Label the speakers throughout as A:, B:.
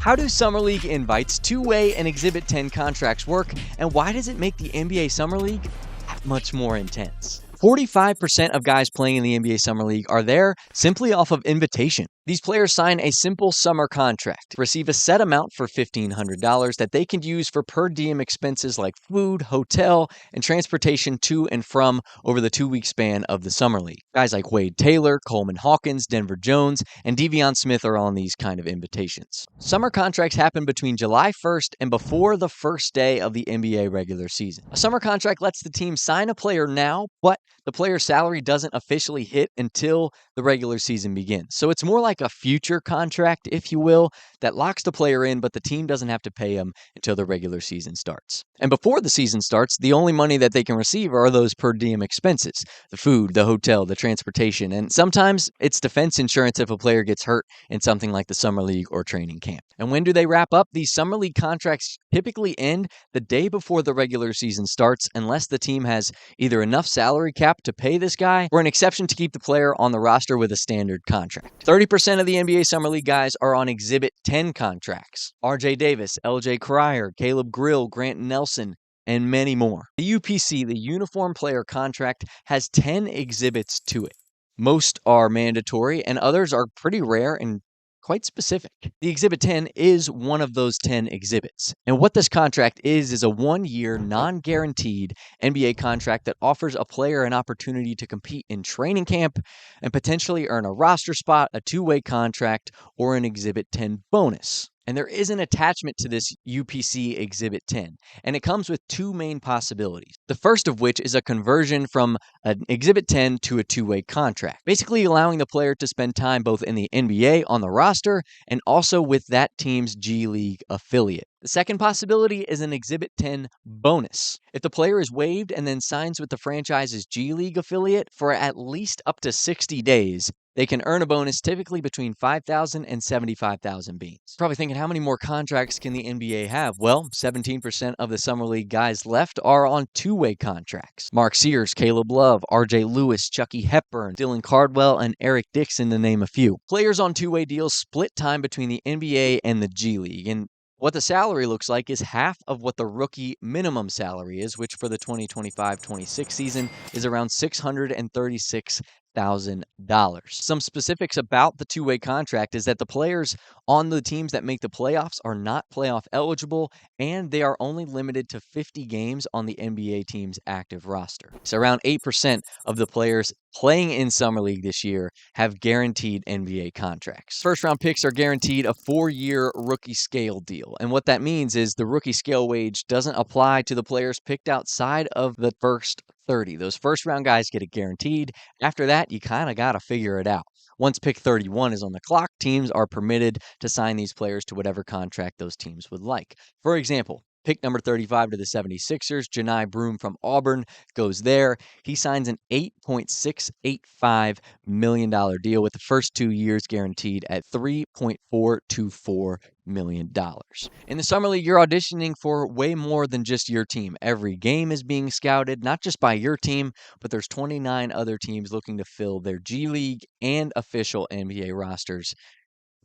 A: How do Summer League invites, two-way, and Exhibit 10 contracts work, and why does it make the NBA Summer League that much more intense? 45% of guys playing in the NBA Summer League are there simply off of invitation. These players sign a simple summer contract, receive a set amount for $1,500 that they can use for per diem expenses like food, hotel, and transportation to and from over the 2-week span of the Summer League. Guys like Wade Taylor, Coleman Hawkins, Denver Jones, and De'Veon Smith are on these kind of invitations. Summer contracts happen between July 1st and before the first day of the NBA regular season. A summer contract lets the team sign a player now, but the player's salary doesn't officially hit until the regular season begins. So it's more like a future contract, if you will, that locks the player in, but the team doesn't have to pay him until the regular season starts. And before the season starts, the only money that they can receive are those per diem expenses, the food, the hotel, the transportation, and sometimes it's defense insurance if a player gets hurt in something like the Summer League or training camp. And when do they wrap up? These Summer League contracts typically end the day before the regular season starts, unless the team has either enough salary cap to pay this guy or an exception to keep the player on the roster with a standard contract. 30% of the NBA Summer League guys are on Exhibit 10 contracts. RJ Davis, LJ Cryer, Caleb Grill, Grant Nelson, and many more. The UPC, the Uniform Player Contract, has 10 exhibits to it. Most are mandatory and others are pretty rare and quite specific. The Exhibit 10 is one of those 10 exhibits. And what this contract is a 1-year, non-guaranteed NBA contract that offers a player an opportunity to compete in training camp and potentially earn a roster spot, a two-way contract, or an Exhibit 10 bonus. And there is an attachment to this UPC Exhibit 10, and it comes with two main possibilities. The first of which is a conversion from an Exhibit 10 to a two-way contract, basically allowing the player to spend time both in the NBA on the roster and also with that team's G League affiliate. The second possibility is an Exhibit 10 bonus. If the player is waived and then signs with the franchise's G League affiliate for at least up to 60 days, they can earn a bonus typically between 5,000 and 75,000 beans. Probably thinking, how many more contracts can the NBA have? Well, 17% of the Summer League guys left are on two-way contracts. Mark Sears, Caleb Love, RJ Lewis, Chucky Hepburn, Dylan Cardwell, and Eric Dixon, to name a few. Players on two-way deals split time between the NBA and the G League, and what the salary looks like is half of what the rookie minimum salary is, which for the 2025-26 season is around $636,000. Some specifics about the two-way contract is that the players on the teams that make the playoffs are not playoff eligible, and they are only limited to 50 games on the NBA team's active roster. So around 8% of the players playing in Summer League this year have guaranteed NBA contracts. First-round picks are guaranteed a 4-year rookie scale deal. And what that means is the rookie scale wage doesn't apply to the players picked outside of the first 30. Those first-round guys get it guaranteed. After that, you kind of got to figure it out. Once pick 31 is on the clock, teams are permitted to sign these players to whatever contract those teams would like. For example, pick number 35 to the 76ers, Janai Broome from Auburn, goes there. He signs an $8.685 million deal with the first 2 years guaranteed at $3.424 million. In the Summer League, you're auditioning for way more than just your team. Every game is being scouted, not just by your team, but there's 29 other teams looking to fill their G League and official NBA rosters.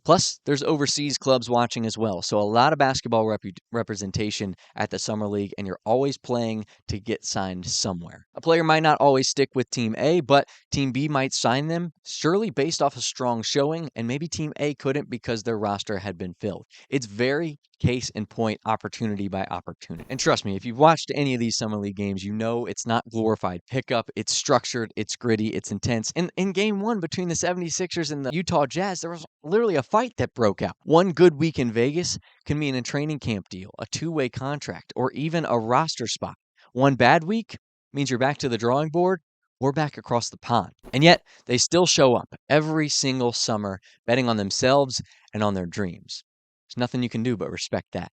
A: Plus, there's overseas clubs watching as well. So a lot of basketball representation at the Summer League, and you're always playing to get signed somewhere. A player might not always stick with Team A, but Team B might sign them, surely based off a strong showing, and maybe Team A couldn't because their roster had been filled. It's very case in point, opportunity by opportunity. And trust me, if you've watched any of these Summer League games, you know it's not glorified pickup. It's structured, it's gritty, it's intense. And in game one between the 76ers and the Utah Jazz, there was literally a fight that broke out. One good week in Vegas can mean a training camp deal, a two-way contract, or even a roster spot. One bad week means you're back to the drawing board or back across the pond. And yet, they still show up every single summer betting on themselves and on their dreams. There's nothing you can do but respect that.